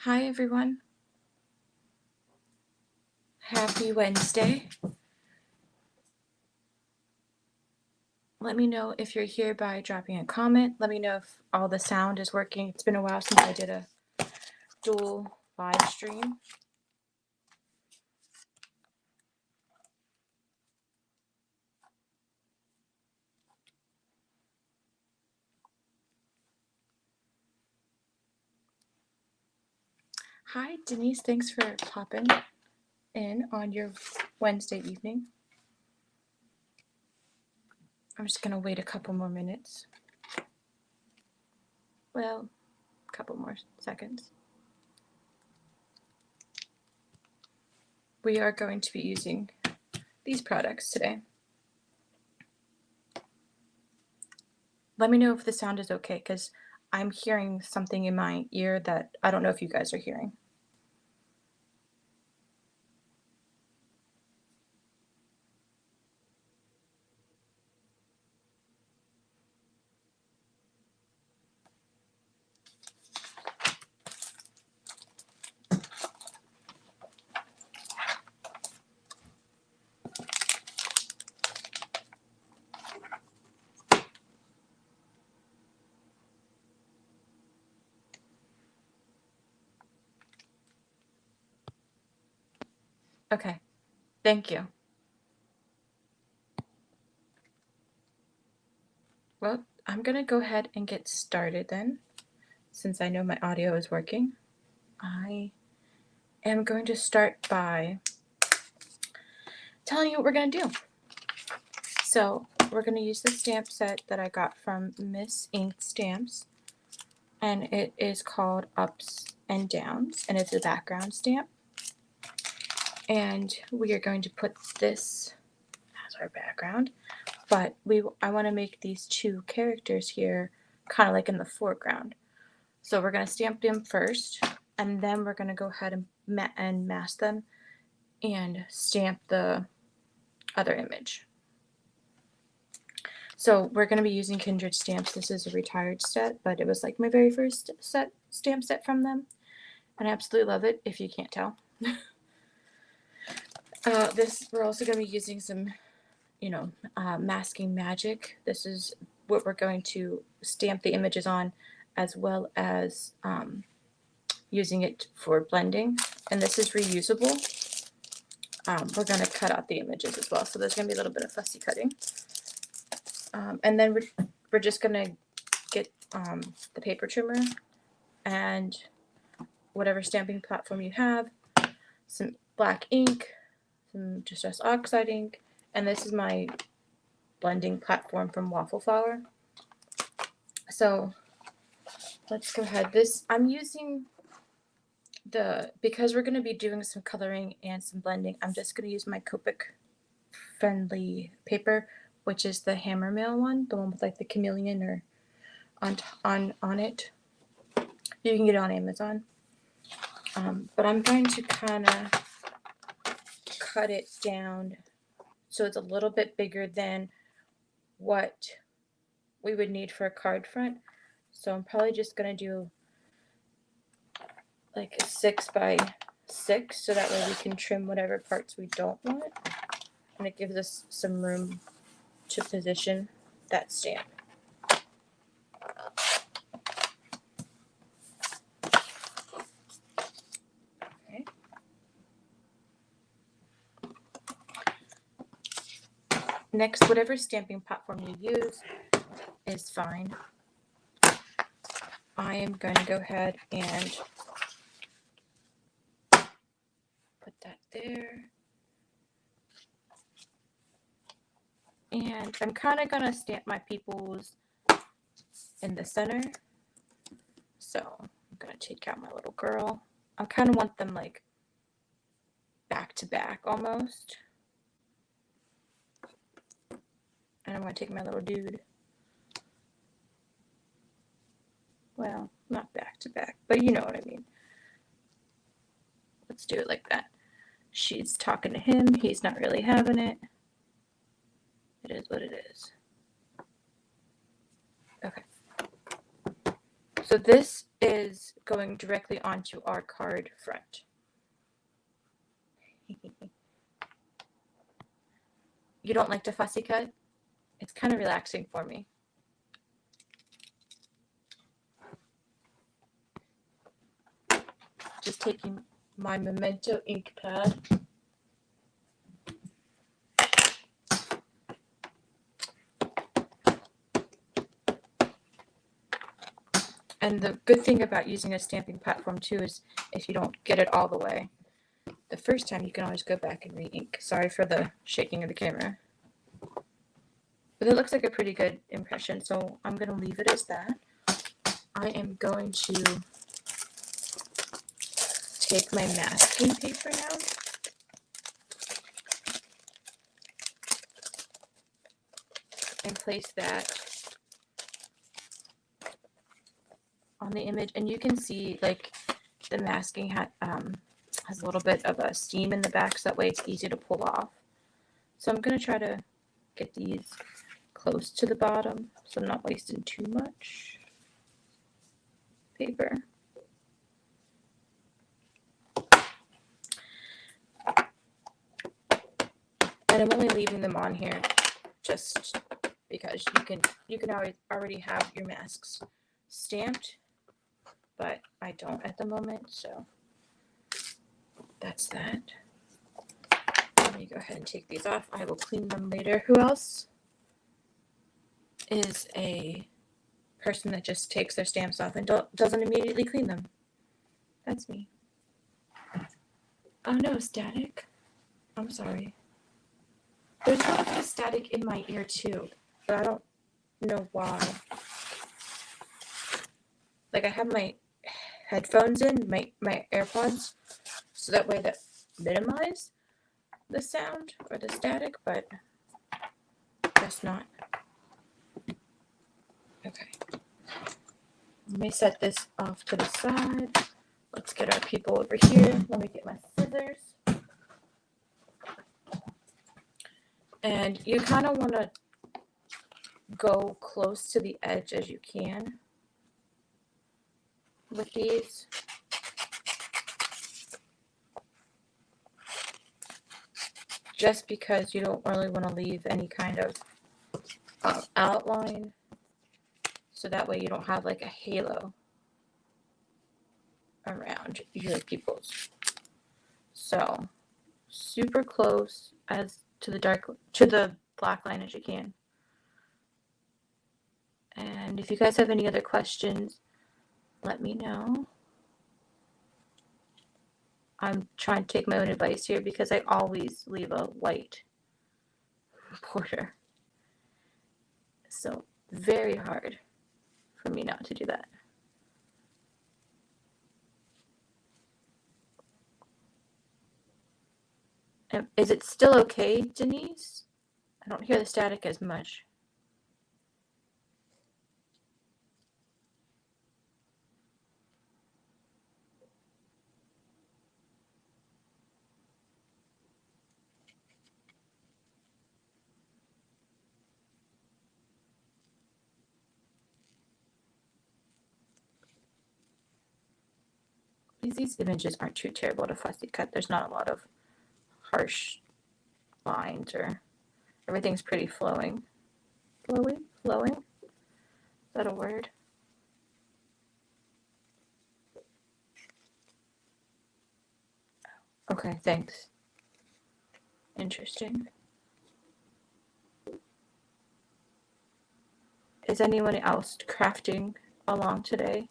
Hi everyone. Happy Wednesday. Let me know if you're here by dropping a comment. Let me know if all the sound is working. It's been a while since I did a dual live stream. Hi Denise, thanks for popping in on your Wednesday evening. I'm just gonna wait a couple more minutes. Well, a couple more seconds. We are going to be using these products today. Let me know if the sound is okay, because I'm hearing something in my ear that I don't know if you guys are hearing. Okay, thank you. Well, I'm going to go ahead and get started then, since I know my audio is working. I am going to start by telling you what we're going to do. So, we're going to use the stamp set that I got from Miss Ink Stamps, and it is called Ups and Downs, and it's a background stamp. And we are going to put this as our background, but I want to make these two characters here kind of like in the foreground. So we're going to stamp them first, and then we're going to go ahead and mask them and stamp the other image. So we're going to be using Kindred Stamps. This is a retired set, but it was like my very first stamp set from them, and I absolutely love it, if you can't tell. We're also going to be using some, masking magic. This is what we're going to stamp the images on, as well as using it for blending. And this is reusable. We're going to cut out the images as well, so there's going to be a little bit of fussy cutting. And then we're just going to get the paper trimmer and whatever stamping platform you have, some black ink, some Distress Oxide ink, and this is my blending platform from Waffle Flower. So let's go ahead. I'm using because we're going to be doing some coloring and some blending, I'm just going to use my Copic friendly paper, which is the hammer mail one, the one with like the chameleon or on it. You can get it on Amazon. But I'm going to kind of cut it down so it's a little bit bigger than what we would need for a card front. So I'm probably just going to do like a 6x6, so that way we can trim whatever parts we don't want, and it gives us some room to position that stamp. Okay. Next, whatever stamping platform you use is fine. I am going to go ahead and put that there. And I'm kind of going to stamp my peoples in the center. So I'm going to take out my little girl. I kind of want them like back to back almost. And I'm going to take my little dude. Well, not back to back, but you know what I mean. Let's do it like that. She's talking to him. He's not really having it. It is what it is. Okay. So this is going directly onto our card front. You don't like to fussy cut? It's kind of relaxing for me. Just taking my Memento ink pad. And the good thing about using a stamping platform too is if you don't get it all the way, the first time you can always go back and re-ink. Sorry for the shaking of the camera. But it looks like a pretty good impression, so I'm going to leave it as that. I am going to take my masking paper now. And place that on the image, and you can see like the masking has a little bit of a seam in the back, so that way it's easy to pull off. So I'm going to try to get these close to the bottom so I'm not wasting too much paper. And I'm only leaving them on here just because you can already have your masks stamped, but I don't at the moment, so that's that. Let me go ahead and take these off. I will clean them later. Who else is a person that just takes their stamps off and doesn't immediately clean them? That's me. Oh no, static. I'm sorry. There's a lot of static in my ear too, but I don't know why. Like I have my headphones in, my AirPods, so that way that minimize the sound or the static, but that's not. Okay. Let me set this off to the side. Let's get our people over here. Let me get my scissors. And you kind of want to go close to the edge as you can with these. Just because you don't really want to leave any kind of outline, so that way you don't have like a halo around your pupils. So super close as to the black line as you can. And if you guys have any other questions, let me know. I'm trying to take my own advice here because I always leave a white border. So very hard for me not to do that. Is it still okay, Denise? I don't hear the static as much. These images aren't too terrible to fussy cut. There's not a lot of harsh lines, or everything's pretty flowing. Flowing? Is that a word? Okay, thanks. Interesting. Is anyone else crafting along today?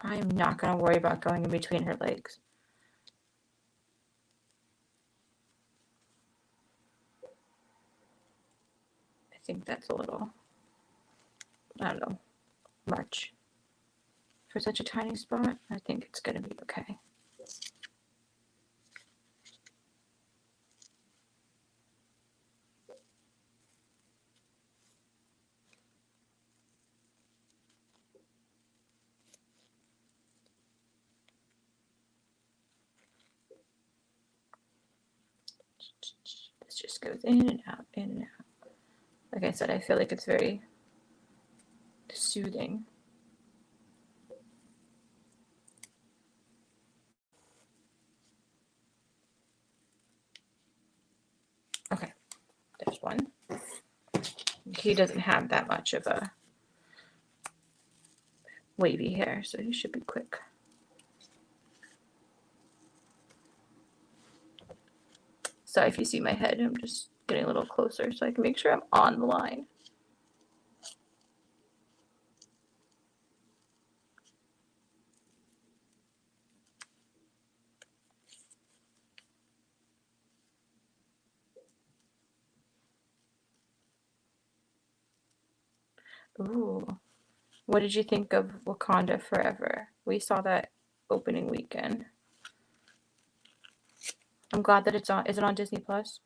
I am not going to worry about going in between her legs. I think that's a little, I don't know, much. For such a tiny spot, I think it's going to be okay. just goes in and out, in and out. Like I said, I feel like it's very soothing. Okay, there's one. He doesn't have that much of a wavy hair, so he should be quick. So if you see my head, I'm just getting a little closer so I can make sure I'm on the line. Ooh. What did you think of Wakanda Forever? We saw that opening weekend. I'm glad that it's on. Is it on Disney Plus?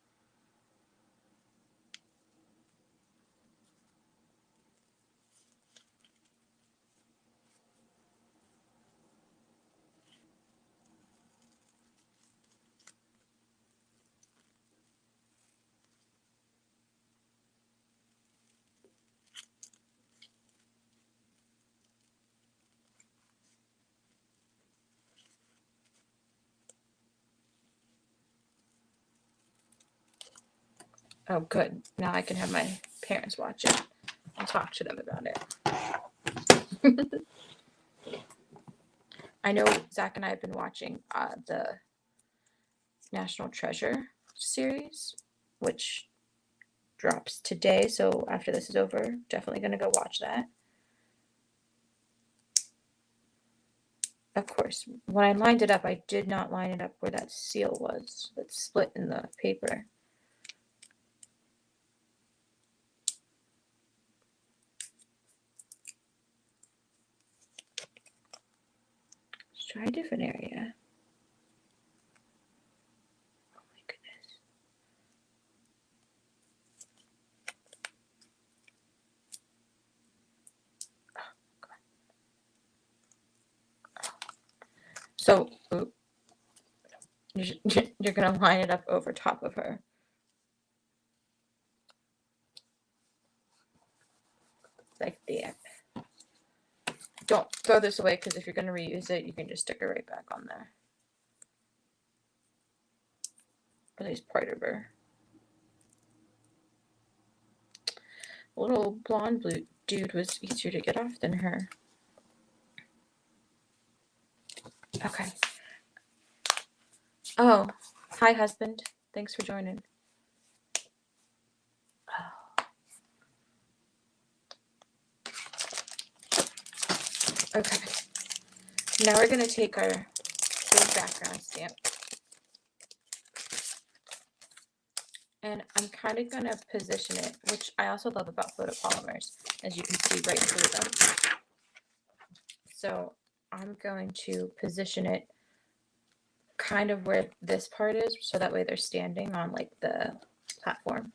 Oh, good. Now I can have my parents watch it and talk to them about it. I know Zach and I have been watching the National Treasure series, which drops today. So after this is over, definitely going to go watch that. Of course, when I lined it up, I did not line it up where that seal was that's split in the paper. Let's try a different area. Oh my goodness. So you're going to line it up over top of her. Like that. Don't throw this away because if you're going to reuse it, you can just stick it right back on there. Or at least part of her. A little blonde blue dude was easier to get off than her. Okay. Oh, hi, husband. Thanks for joining. Oh. Okay. Now we're going to take our big background stamp. And I'm kind of going to position it, which I also love about photopolymers, as you can see right through them. So I'm going to position it kind of where this part is, so that way they're standing on like the platform.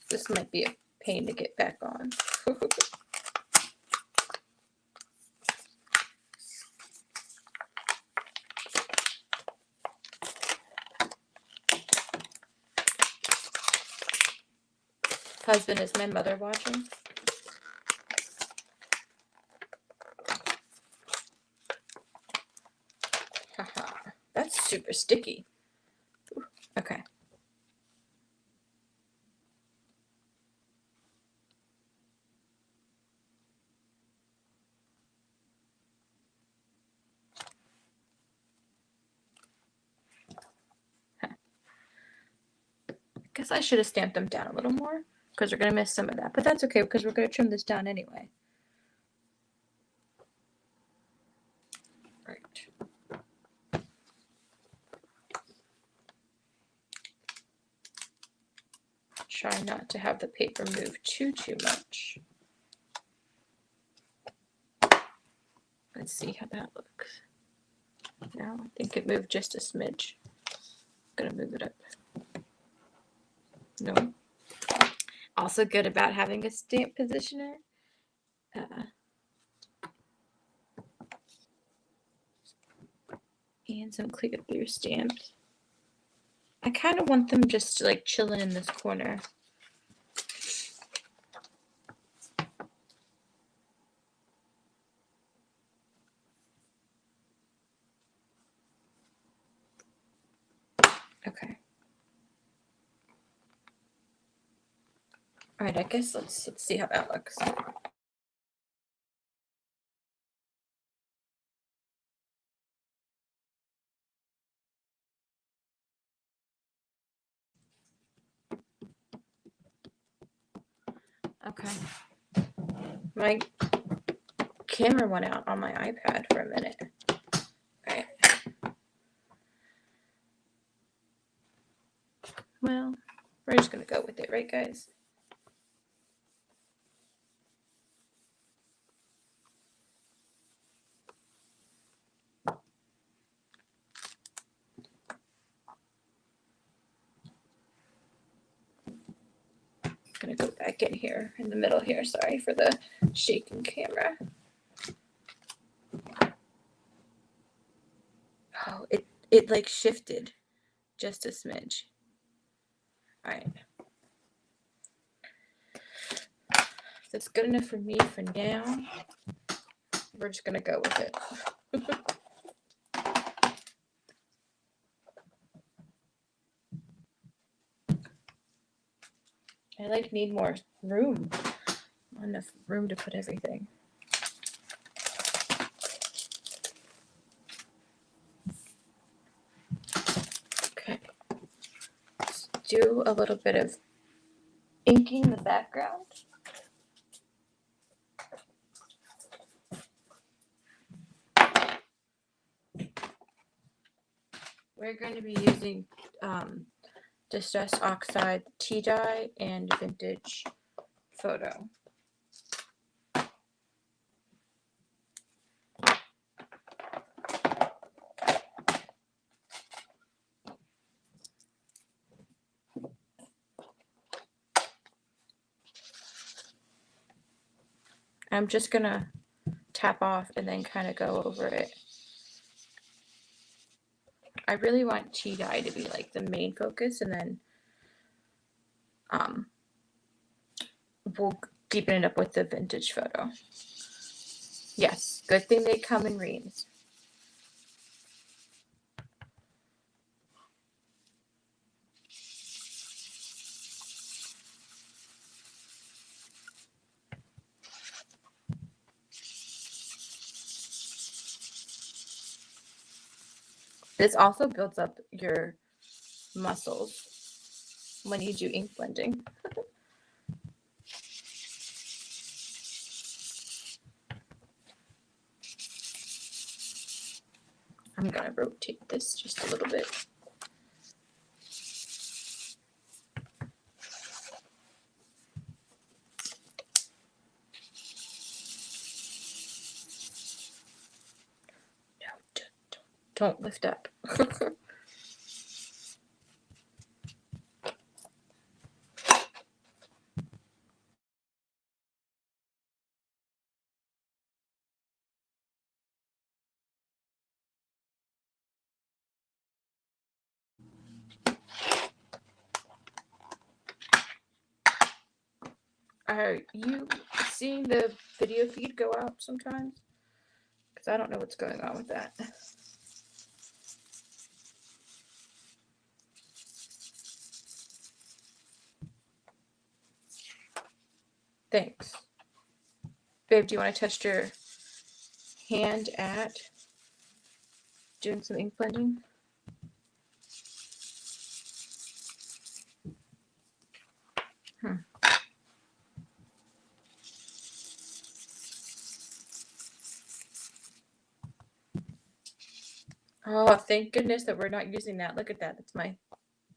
This might be a pain to get back on. Husband, is my mother watching? Haha, that's super sticky. Ooh, okay. Guess I should have stamped them down a little more because we're going to miss some of that. But that's okay because we're going to trim this down anyway. Right. Try not to have the paper move too much. Let's see how that looks. Now I think it moved just a smidge. I'm going to move it up. No. Also good about having a stamp positioner. And some clear blue stamps. I kind of want them just like chilling in this corner. Okay. All right, I guess let's see how that looks. Okay. My camera went out on my iPad for a minute. All right. Well, we're just gonna go with it, right, guys? Gonna go back in here in the middle here. Sorry for the shaking camera. Oh, it like shifted just a smidge. All right. That's good enough for me for now. We're just gonna go with it. I like need more room. Not enough room to put everything. Okay. Let's do a little bit of inking in the background. We're going to be using Distress Oxide tea dye and vintage photo. I'm just gonna tap off and then kind of go over it. I really want tea dye to be like the main focus, and then we'll deepen it up with the vintage photo. Yes, good thing they come in reams. This also builds up your muscles when you do ink blending. I'm gonna rotate this just a little bit. No, don't lift up. Are you seeing the video feed go out sometimes? Because I don't know what's going on with that. Thanks. Babe, do you want to test your hand at doing some ink blending? Oh, thank goodness that we're not using that. Look at that. That's my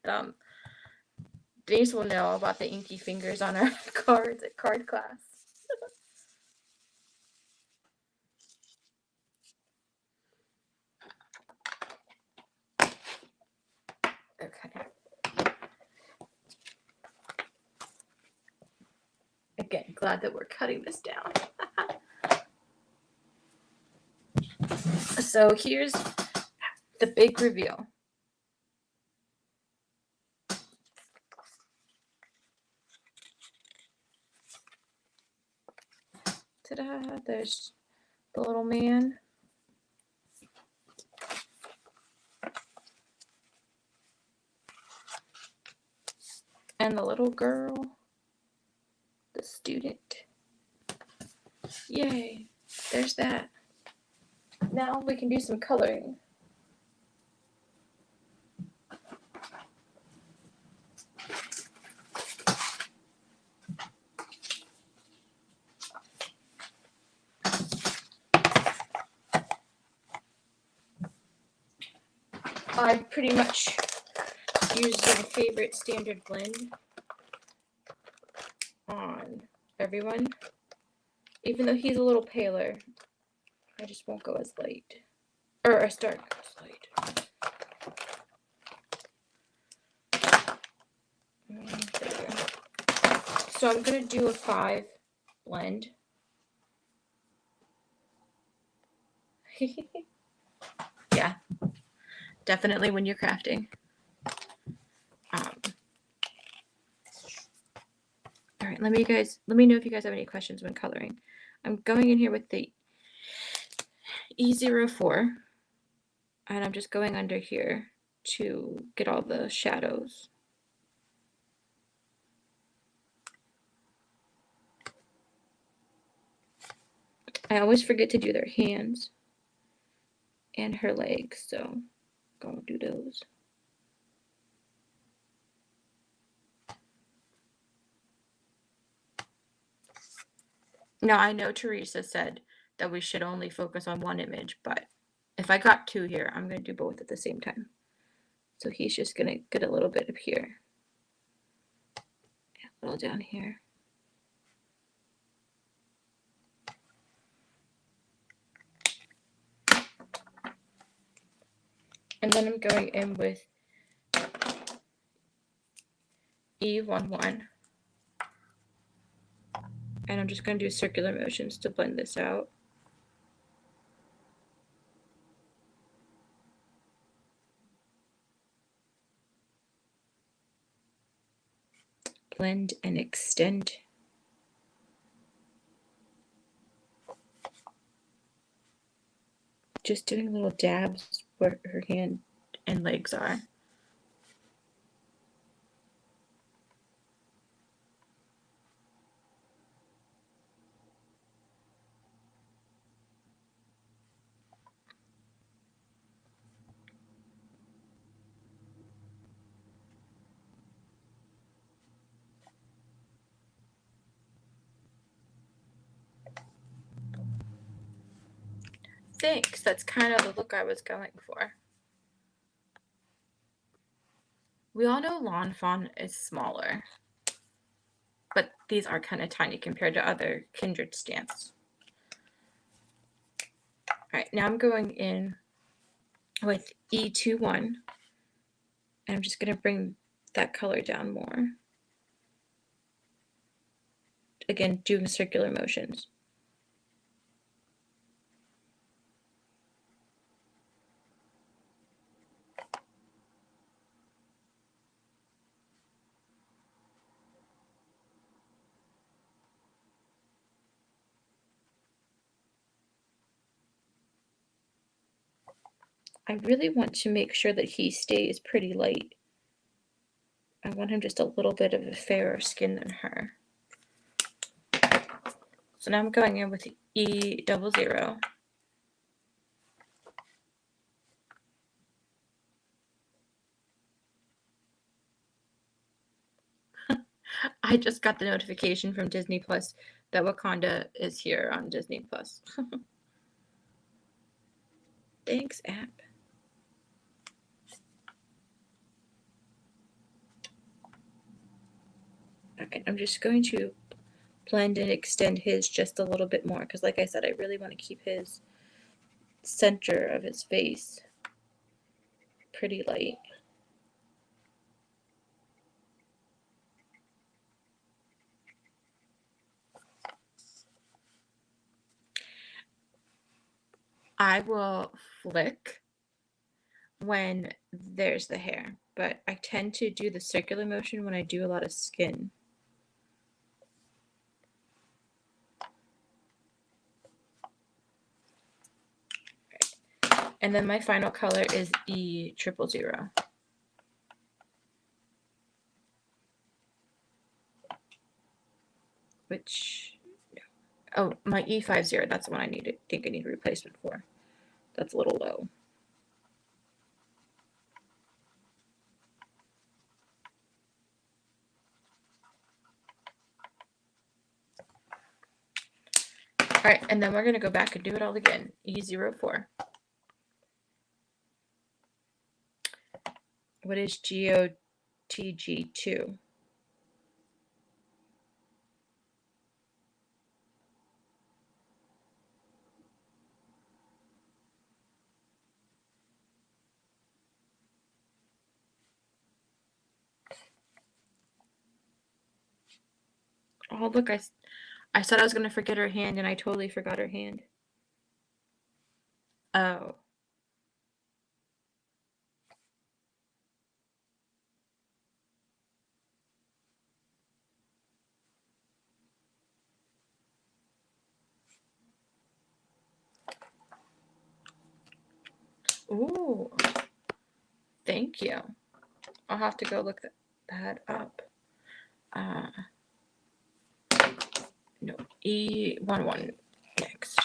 thumb. Denise will know about the inky fingers on our cards at card class. Okay. glad that we're cutting this down. So here's the big reveal. Ta-da! There's the little man. And the little girl. The student. Yay! There's that. Now we can do some coloring. I pretty much use my favorite standard blend on everyone. Even though he's a little paler, I just won't go as light. Or as dark as light. So I'm going to do a 5 blend. Yeah, definitely when you're crafting. All right, let me know if you guys have any questions when coloring. I'm going in here with the E04, and I'm just going under here to get all the shadows. I always forget to do their hands and her legs, so I'm going to do those. Now, I know Teresa said that we should only focus on one image, but if I got 2 here, I'm going to do both at the same time. So he's just going to get a little bit up here, a little down here. And then I'm going in with E11. And I'm just going to do circular motions to blend this out. Blend and extend. Just doing little dabs where her hand and legs are. Thanks. That's kind of the look I was going for. We all know Lawn Fawn is smaller, but these are kind of tiny compared to other kindred stamps. All right, now I'm going in with E21, and I'm just going to bring that color down more. Again, doing circular motions. I really want to make sure that he stays pretty light. I want him just a little bit of a fairer skin than her. So now I'm going in with E00. I just got the notification from Disney Plus that Wakanda is here on Disney Plus. Thanks, app. Alright, I'm just going to blend and extend his just a little bit more because, like I said, I really want to keep his center of his face pretty light. I will flick when there's the hair, but I tend to do the circular motion when I do a lot of skin. And then my final color is E000. Which, oh, my E50, that's the one I think I need a replacement for. That's a little low. All right, and then we're going to go back and do it all again. E04. What is GOTG2? Oh, look, I said I was going to forget her hand, and I totally forgot her hand. Oh. Ooh. Thank you. I'll have to go look that up. No, E11 next.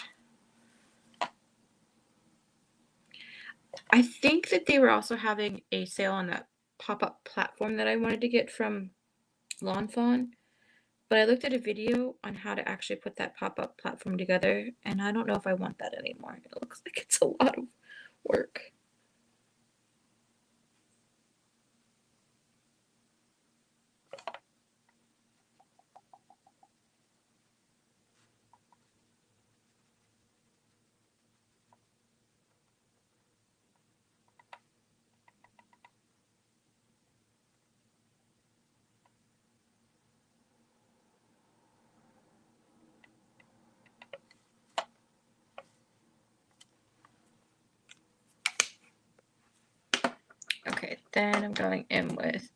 I think that they were also having a sale on that pop-up platform that I wanted to get from Lawn Fawn, but I looked at a video on how to actually put that pop-up platform together, and I don't know if I want that anymore. It looks like it's a lot of work. Okay, then I'm going in with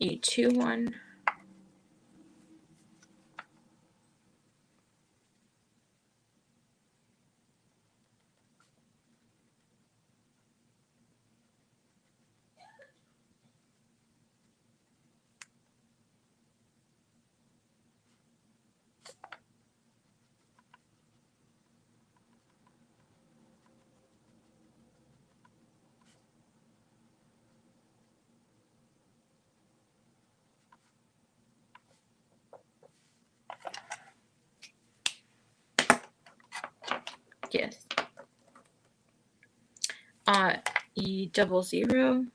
E21. Yes. E00.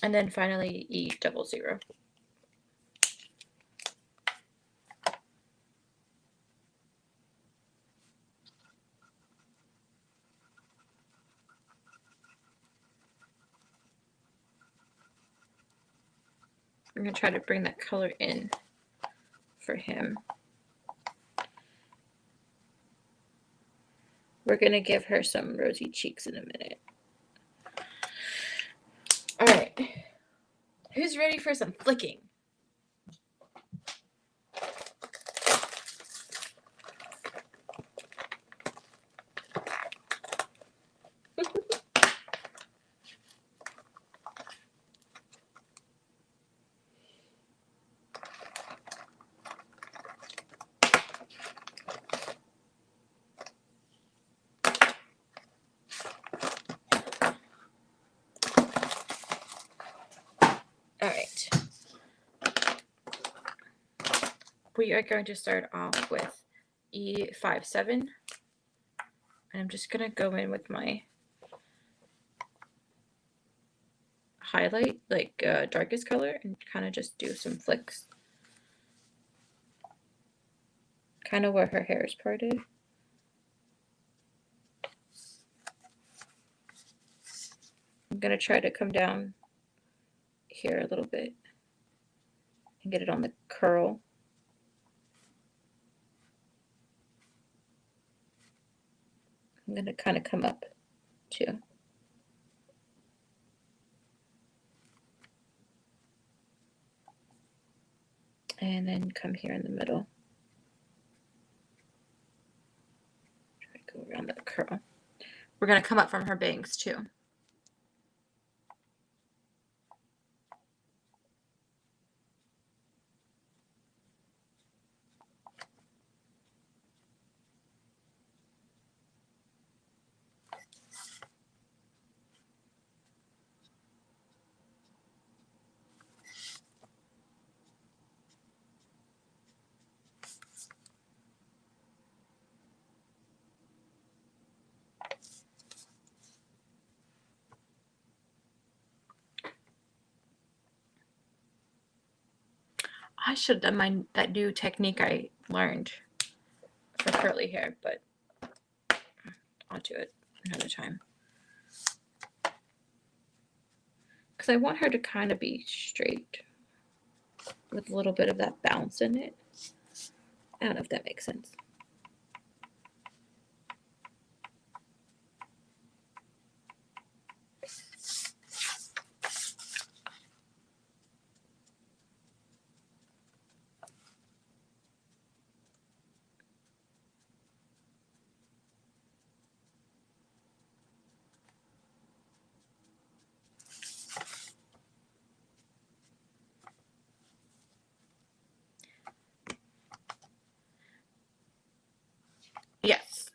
And then finally E00. I'm going to try to bring that color in for him. We're going to give her some rosy cheeks in a minute. All right. Who's ready for some flicking? All right. We are going to start off with E57. And I'm just going to go in with my highlight, like darkest color, and kind of just do some flicks. kind of where her hair is parted. I'm going to try to come down here a little bit and get it on the curl. I'm going to kind of come up too. And then come here in the middle. Try to go around the curl. We're going to come up from her bangs too. I should have done that new technique I learned for curly hair, but I'll do it another time. Because I want her to kind of be straight with a little bit of that bounce in it. I don't know if that makes sense. Yes,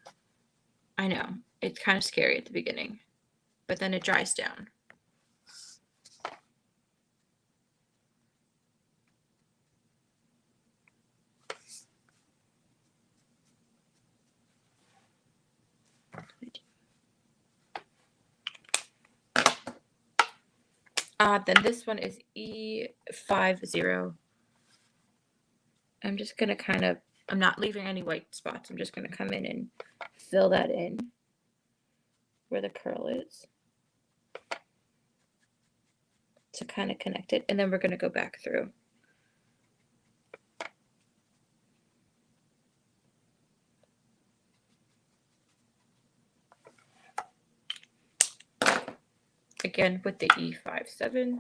I know. It's kind of scary at the beginning, but then it dries down. Then this one is E50. I'm just going to I'm not leaving any white spots. I'm just going to come in and fill that in where the curl is to kind of connect it. And then we're going to go back through. Again with the E57.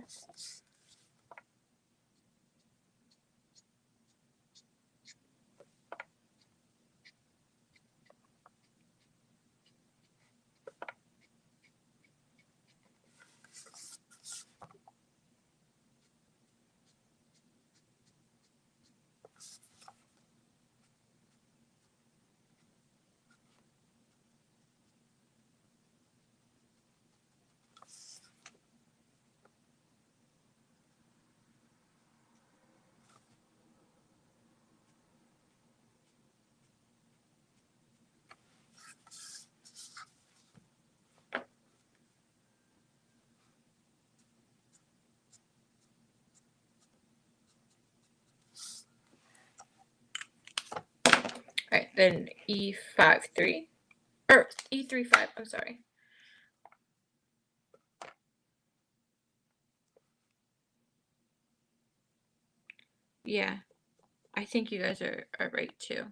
All right, then E53, or E35, I'm sorry. Yeah, I think you guys are right too.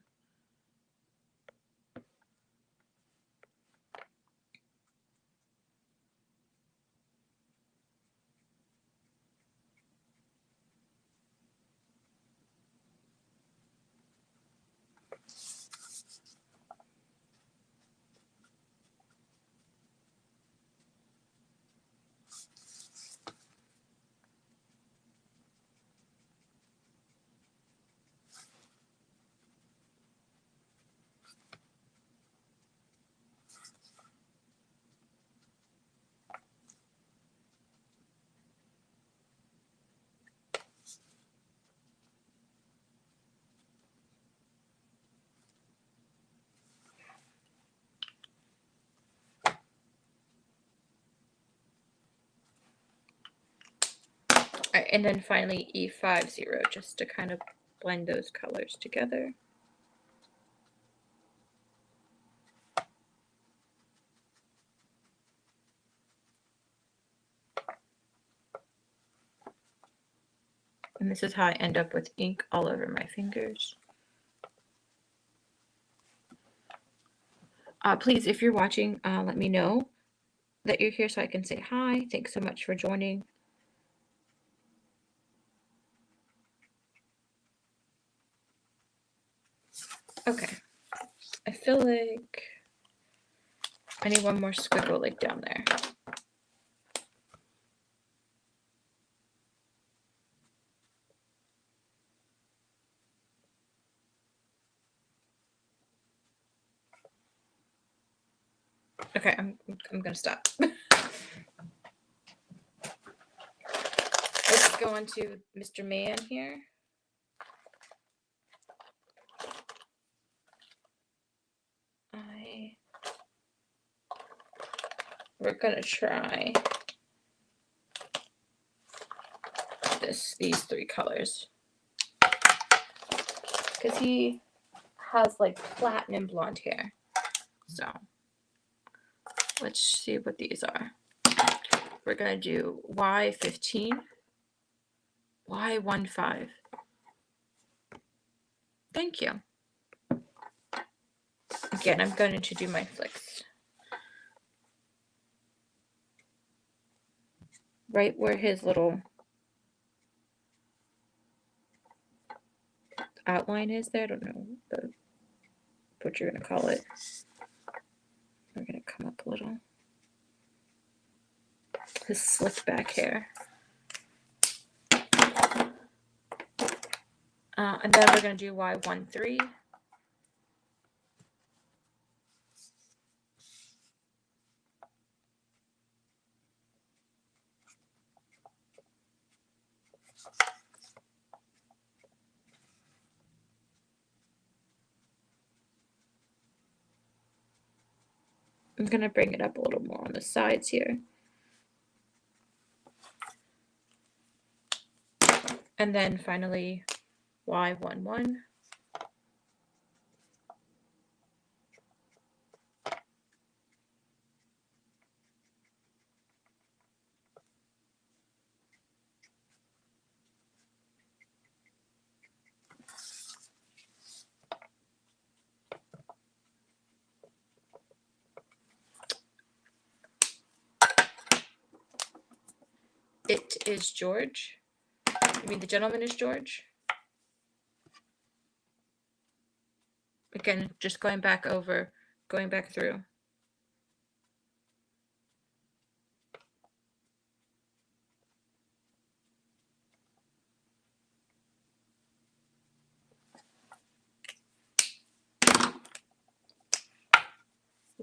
All right, and then finally E50, just to kind of blend those colors together. And this is how I end up with ink all over my fingers. Please, if you're watching, let me know that you're here so I can say hi. Thanks so much for joining. Okay. I feel like I need one more squiggle like down there. Okay, I'm gonna stop. Let's go on to Mr. Man here. We're gonna try these three colors because he has like platinum blonde hair. So let's see what these are. We're gonna do Y15, Y15. Thank you. Again, I'm going to do my flicks right where his little outline is there. I don't know what you're gonna call it. We're gonna come up a little. His slick back hair. And then we're gonna do Y13. I'm gonna bring it up a little more on the sides here. And then finally Y11. It is George. I mean, the gentleman is George. Again, just going back through.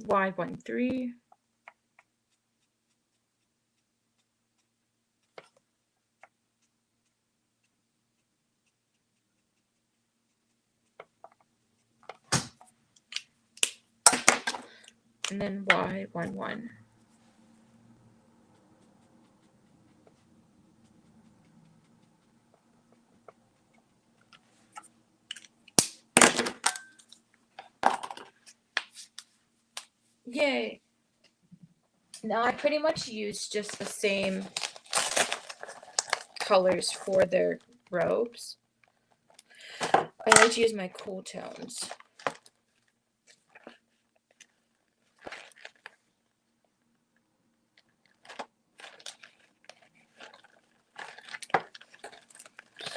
Y13. And then Y11. Yay! Now I pretty much use just the same colors for their robes. I like to use my cool tones.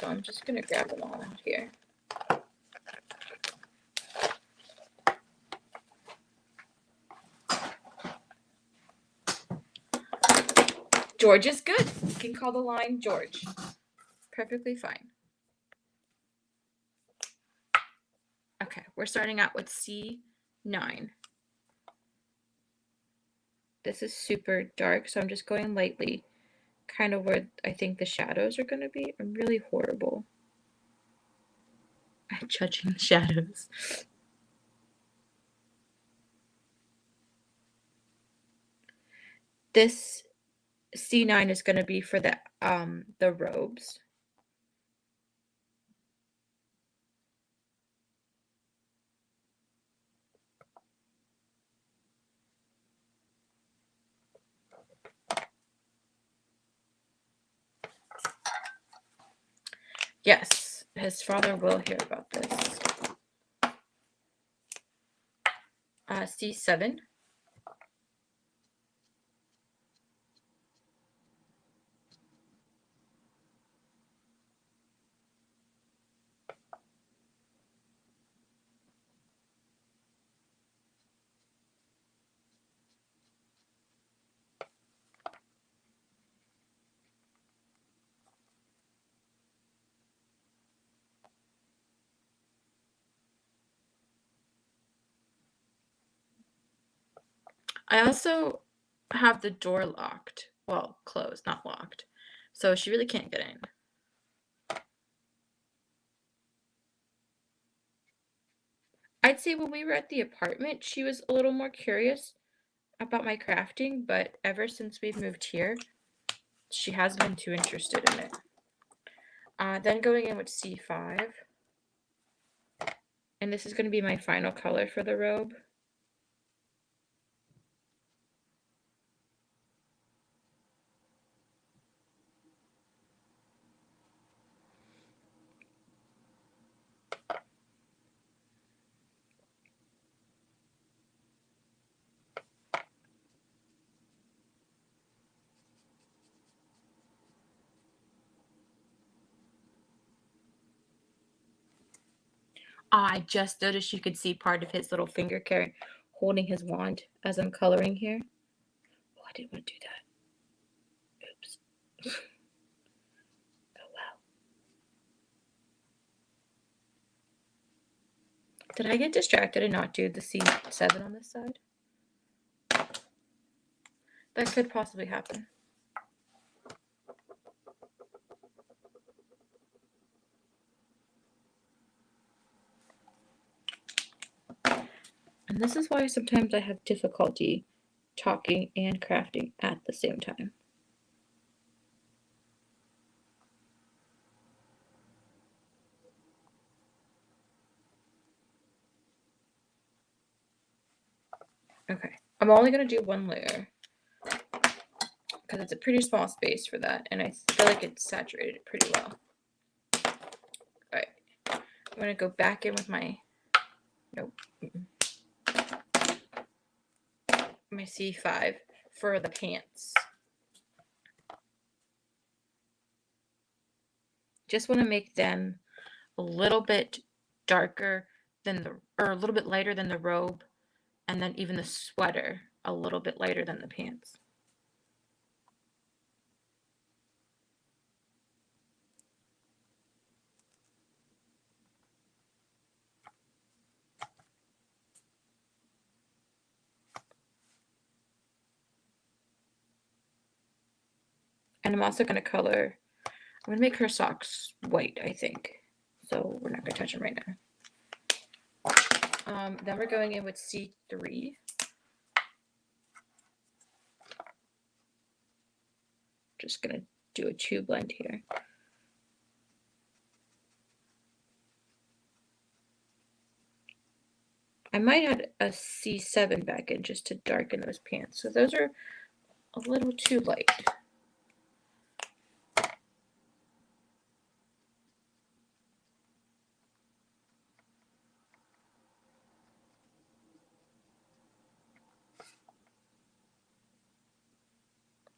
So I'm just gonna grab them all out here. George is good. You can call the line George. Perfectly fine. Okay, we're starting out with C9. This is super dark, so I'm just going lightly, kind of where I think the shadows are going to be. I'm really horrible at judging shadows. This C9 is going to be for the robes. Yes, his father will hear about this. C7. I also have the door locked. Well, closed, not locked. So she really can't get in. I'd say when we were at the apartment, she was a little more curious about my crafting, but ever since we've moved here, she hasn't been too interested in it. Then going in with C5. And this is going to be my final color for the robe. I just noticed you could see part of his little finger holding his wand as I'm coloring here. Oh, I didn't want to do that. Oops. Oh, wow. Did I get distracted and not do the C7 on this side? That could possibly happen. And this is why sometimes I have difficulty talking and crafting at the same time. Okay, I'm only going to do one layer because it's a pretty small space for that, and I feel like it's saturated it pretty well. Alright, I'm going to go back in with my, nope, my C5 for the pants. Just want to make them a little bit darker than or a little bit lighter than the robe, and then even the sweater a little bit lighter than the pants. And I'm also going to color, I'm going to make her socks white, I think. So we're not going to touch them right now. Then we're going in with C3. Just going to do a 2 blend here. I might add a C7 back in just to darken those pants. So those are a little too light.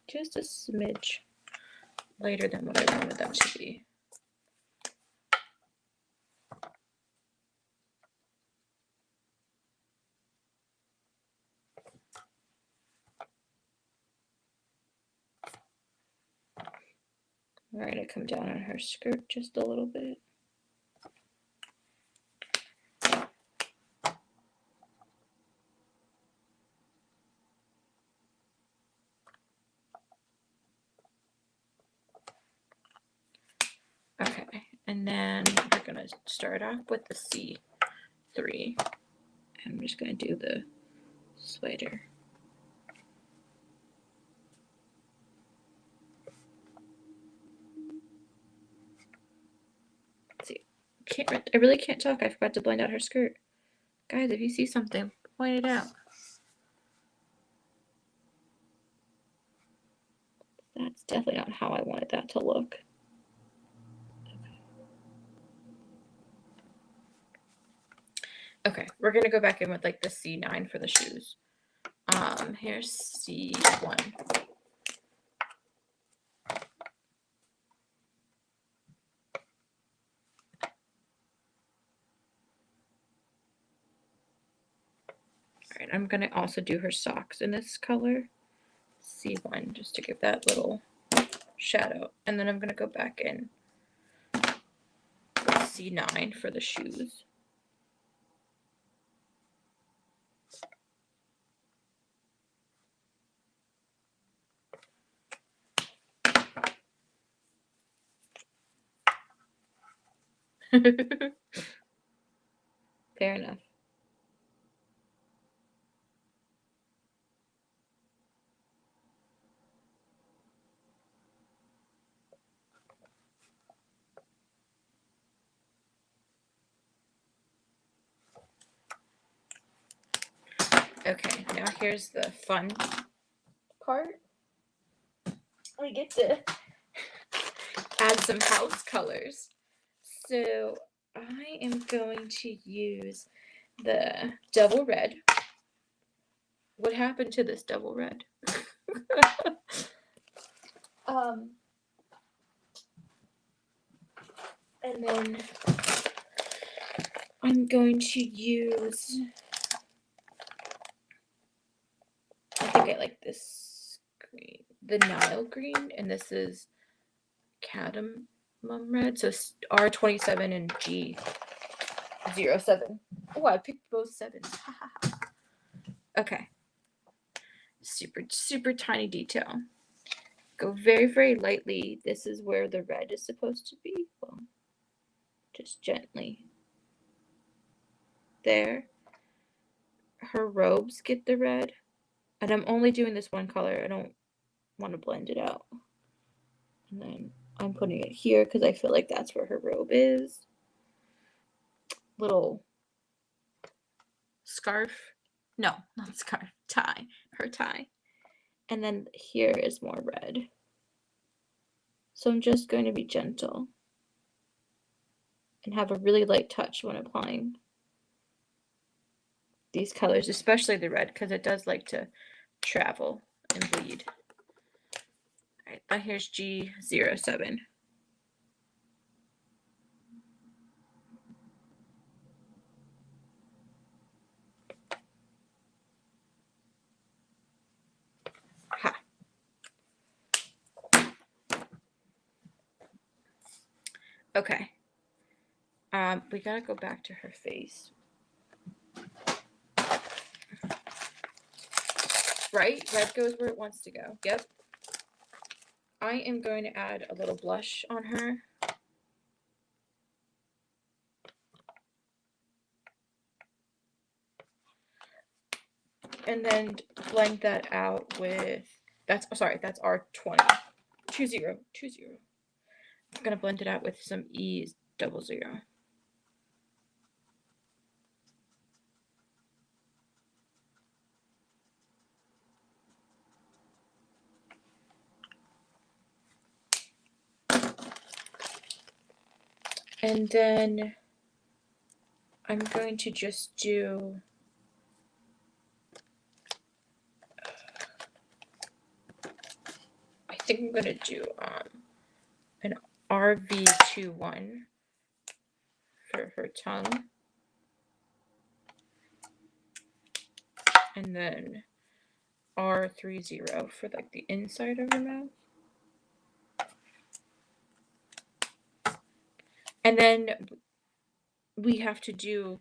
Just a smidge lighter than what I wanted them to be. All right, I come down on her skirt just a little bit. Okay, and then we're gonna start off with the C3. I'm just gonna do the sweater. Let's see, I really can't talk. I forgot to blend out her skirt. Guys, if you see something, point it out. That's definitely not how I wanted that to look. Okay. we're going to go back in with like the C9 for the shoes. Here's C1. Alright, I'm going to also do her socks in this color, C1, just to give that little shadow. And then I'm going to go back in with C9 for the shoes. Fair enough. Okay, now here's the fun part. We get to add some house colors. So I am going to use the double red. What happened to this double red? And then I'm going to use, I think I like this green, the Nile green, and this is cadmium red, so R27 and G07. Oh, I picked both sevens. Okay. Super, super tiny detail. Go very, very lightly. This is where the red is supposed to be. Well, just gently. There. Her robes get the red. And I'm only doing this one color. I don't want to blend it out. And then I'm putting it here because I feel like that's where her robe is. Little scarf. No, not scarf. Tie. Her tie. And then here is more red. So I'm just going to be gentle and have a really light touch when applying these colors, especially the red, because it does like to travel and bleed. All right, now here's G07. Ha. Okay. We gotta go back to her face. Right? Red goes where it wants to go. Yep. I am going to add a little blush on her. And then blend that out with, that's R20. 20. I'm going to blend it out with some E00. And then I'm going to just do I think I'm going to do an RV21 for her tongue. And then R30 for like the inside of her mouth. And then we have to do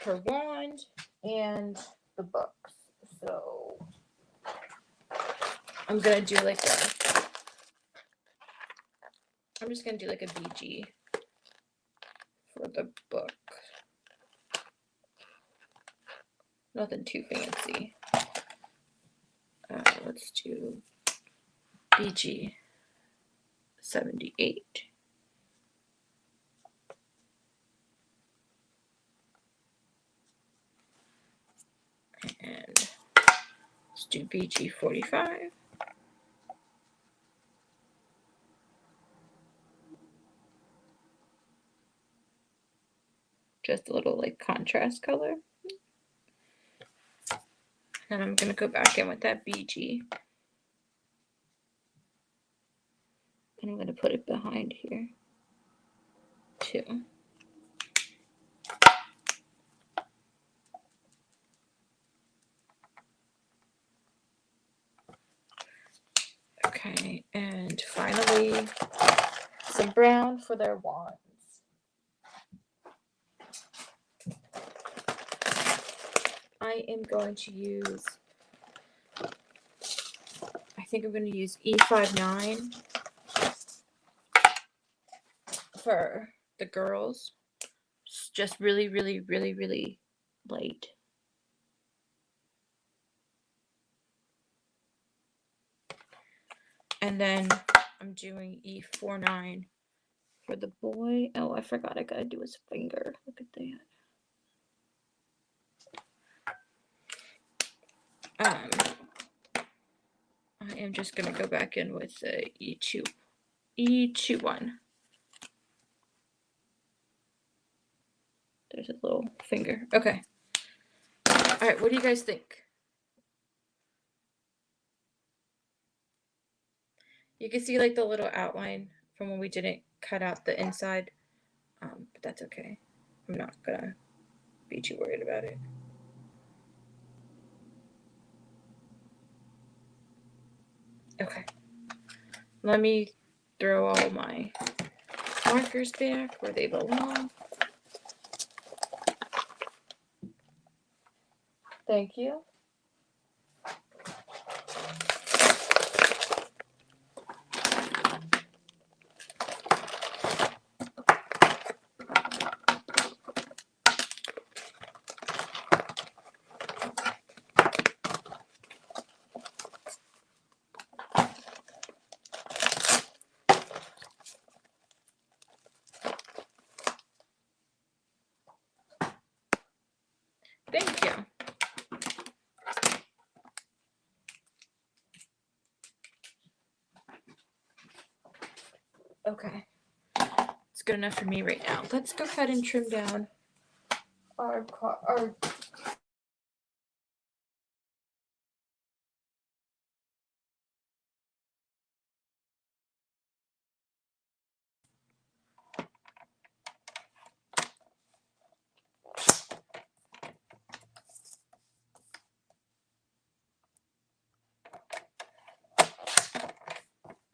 her wand and the books. So I'm going to do like I'm just going to do like a BG for the book. Nothing too fancy. Let's do BG 78. And let's do BG 45. just a little like contrast color. And I'm gonna go back in with that BG. And I'm gonna put it behind here too. Okay, and finally some brown for their wands. I am going to use, I think I'm going to use E59 for the girls. It's just really, really, really, really light. And then I'm doing E49 for the boy. Oh, I forgot I gotta do his finger. Look at that. I am just gonna go back in with the E21. There's a little finger. Okay. All right, what do you guys think? You can see like the little outline from when we didn't cut out the inside, but that's okay. I'm not gonna be too worried about it. Okay. Let me throw all my markers back where they belong. Thank you. Thank you. Okay. It's good enough for me right now. Let's go ahead and trim down our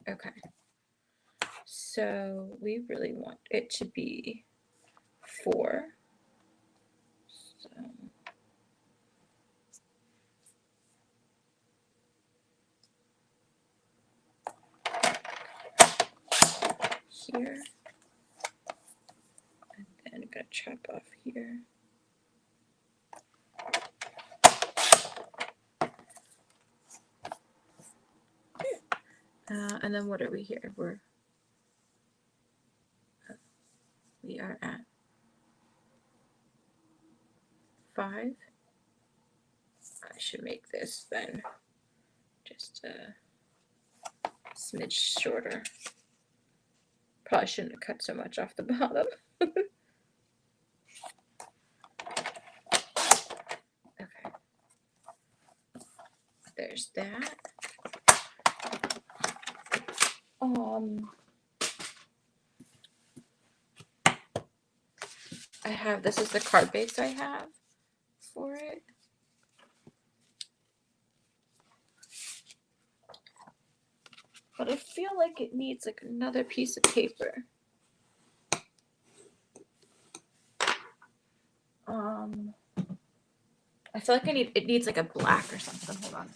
okay. So we really want it to be 4. So here. And then I'm gonna chop off here. And then what are we here? We are at 5. I should make this then just a smidge shorter. Probably shouldn't have cut so much off the bottom. Okay. There's that. I have, this is the card base I have for it. But I feel like it needs like another piece of paper. I feel like it needs like a black or something. Hold on.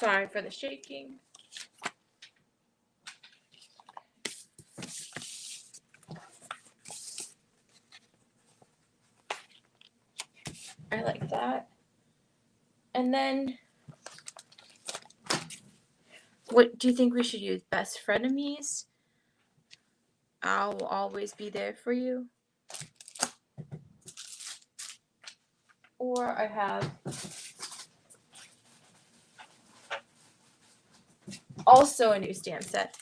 Sorry for the shaking. I like that. And then, what do you think we should use? Best frenemies? I'll always be there for you. Or I have also a new stamp set.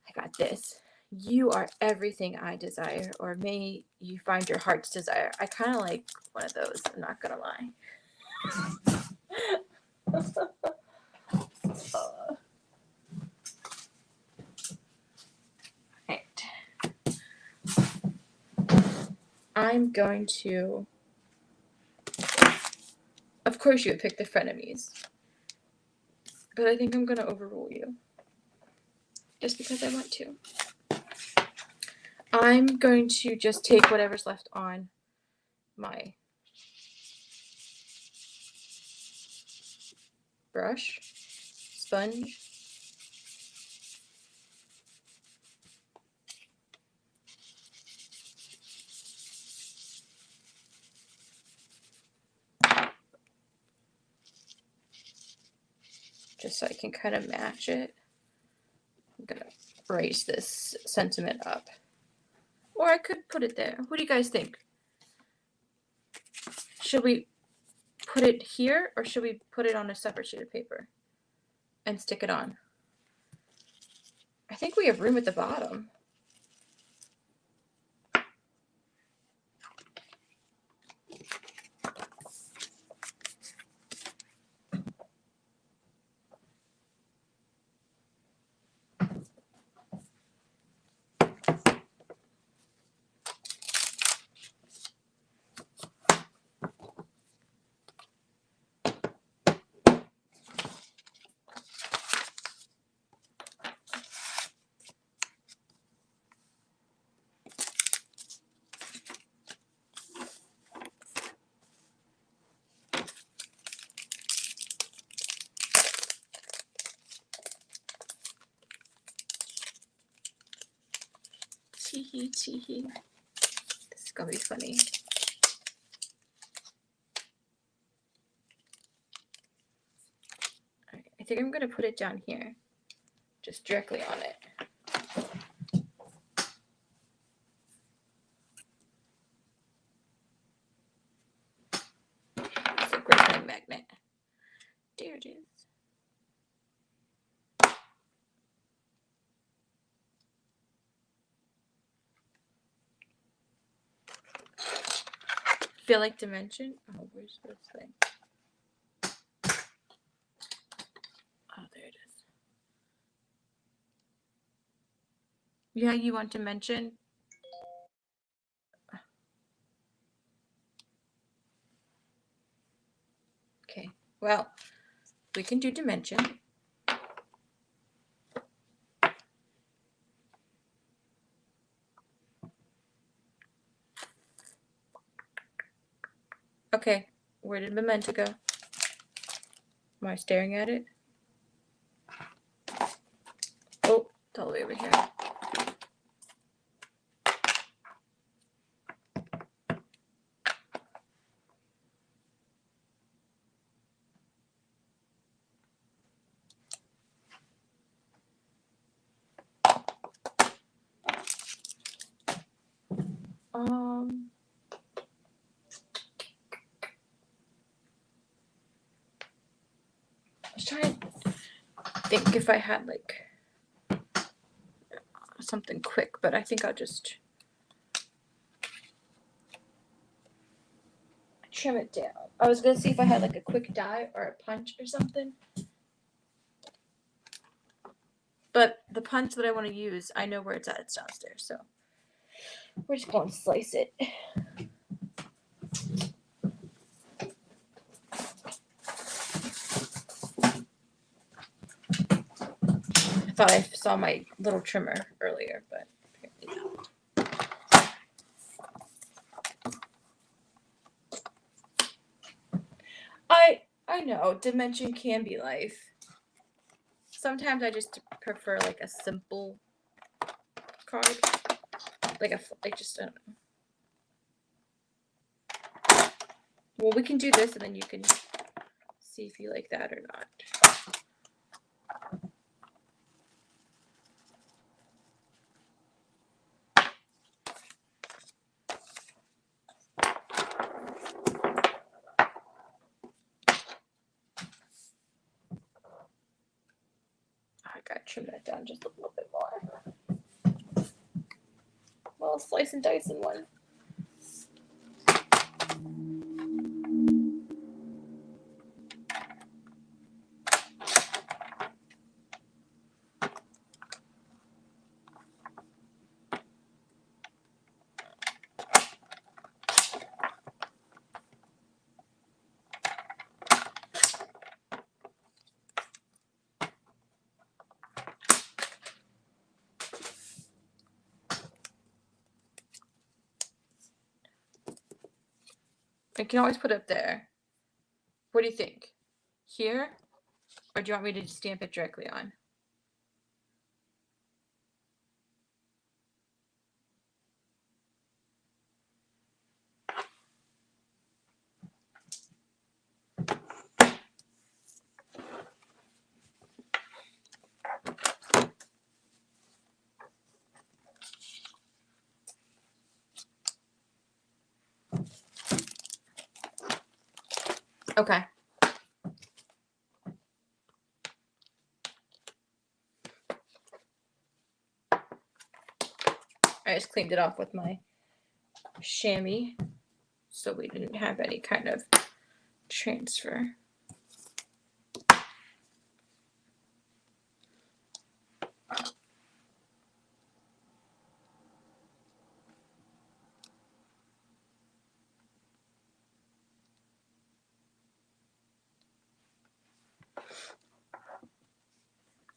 I got this. You are everything I desire, or may you find your heart's desire. I kind of like one of those, I'm not gonna lie. Right. I'm going to, of course you would pick the frenemies, but I think I'm gonna overrule you, just because I want to. I'm going to just take whatever's left on my brush, sponge, just so I can kind of match it. I'm gonna raise this sentiment up. Or I could put it there. What do you guys think? Should we put it here, or should we put it on a separate sheet of paper and stick it on? I think we have room at the bottom. Teehee, teehee. This is gonna be funny. Alright, I think I'm gonna put it down here, just directly on it. So where's my magnet? There it is. Feel like dimension? Oh, where's this thing? Oh, there it is. Yeah, you want dimension? Okay, well, we can do dimension. Okay, where did memento go? Am I staring at it? Oh, it's all the way over here. I was trying to think if I had like something quick, but I think I'll just trim it down. I was gonna see if I had like a quick dye or a punch or something. But the punch that I want to use, I know where it's at. It's downstairs, so we're just going to slice it. I thought I saw my little trimmer earlier, but apparently not. I know dimension can be life. Sometimes I just prefer like a simple card, like just I don't know. Well, we can do this and then you can see if you like that or not. I gotta trim that down just a little bit more. Well, slice and dice in one. I can always put it up there. What do you think? Here? Or do you want me to stamp it directly on? Okay. I just cleaned it off with my chamois so we didn't have any kind of transfer.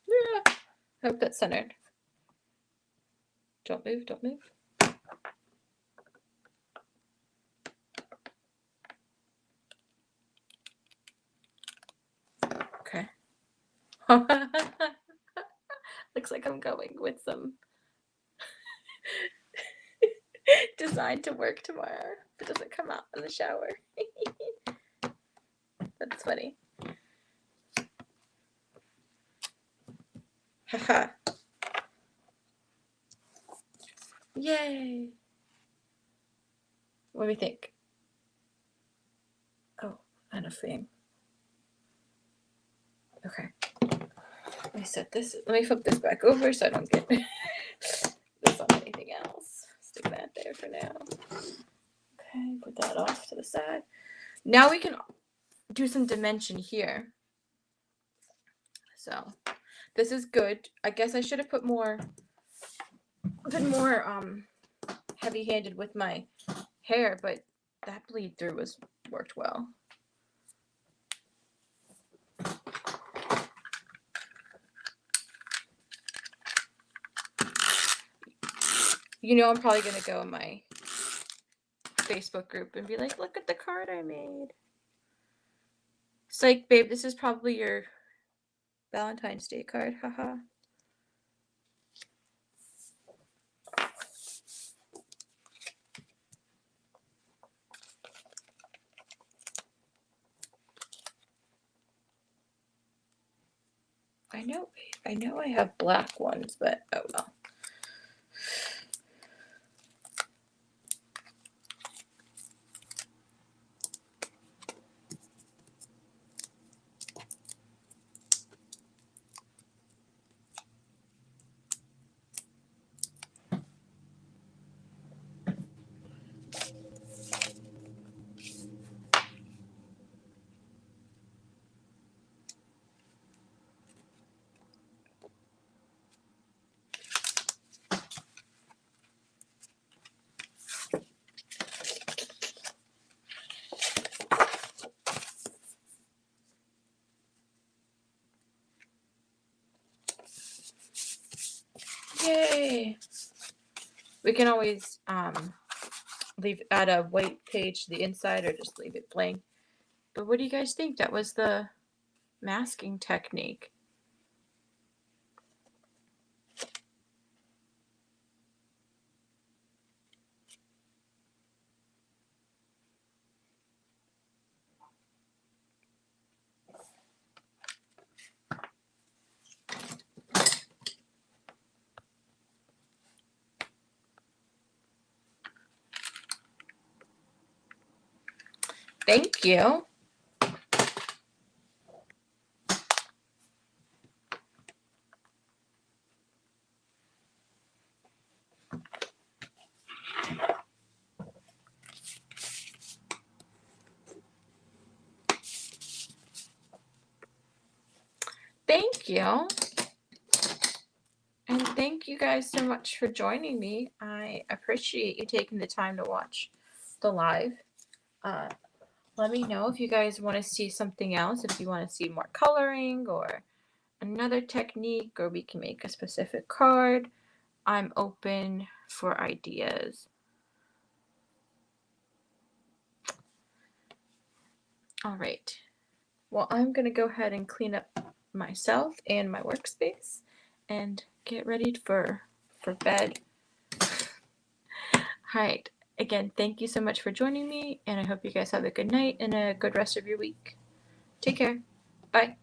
Yeah. Hope that's centered. Don't move, don't move. Okay. Looks like I'm going with some design to work tomorrow. If it doesn't come out in the shower. That's funny. Haha. Yay. What do we think? Oh, and a frame. Okay. Let me set this. Let me flip this back over so I don't get this on anything else. Stick that there for now. Okay, put that off to the side. Now we can do some dimension here. So this is good. I guess I should have been more heavy-handed with my hair, but that bleed through worked well. You know, I'm probably gonna go in my Facebook group and be like, look at the card I made. Psych, babe, this is probably your Valentine's Day card. Haha. I know I have black ones, but oh well. Yay! We can always add a white page to the inside or just leave it blank. But what do you guys think? That was the masking technique. Thank you. Thank you. And thank you guys so much for joining me. I appreciate you taking the time to watch the live. Let me know if you guys want to see something else, if you want to see more coloring or another technique, or we can make a specific card. I'm open for ideas. All right. Well, I'm going to go ahead and clean up myself and my workspace and get ready for bed. All right. Again, thank you so much for joining me, and I hope you guys have a good night and a good rest of your week. Take care. Bye.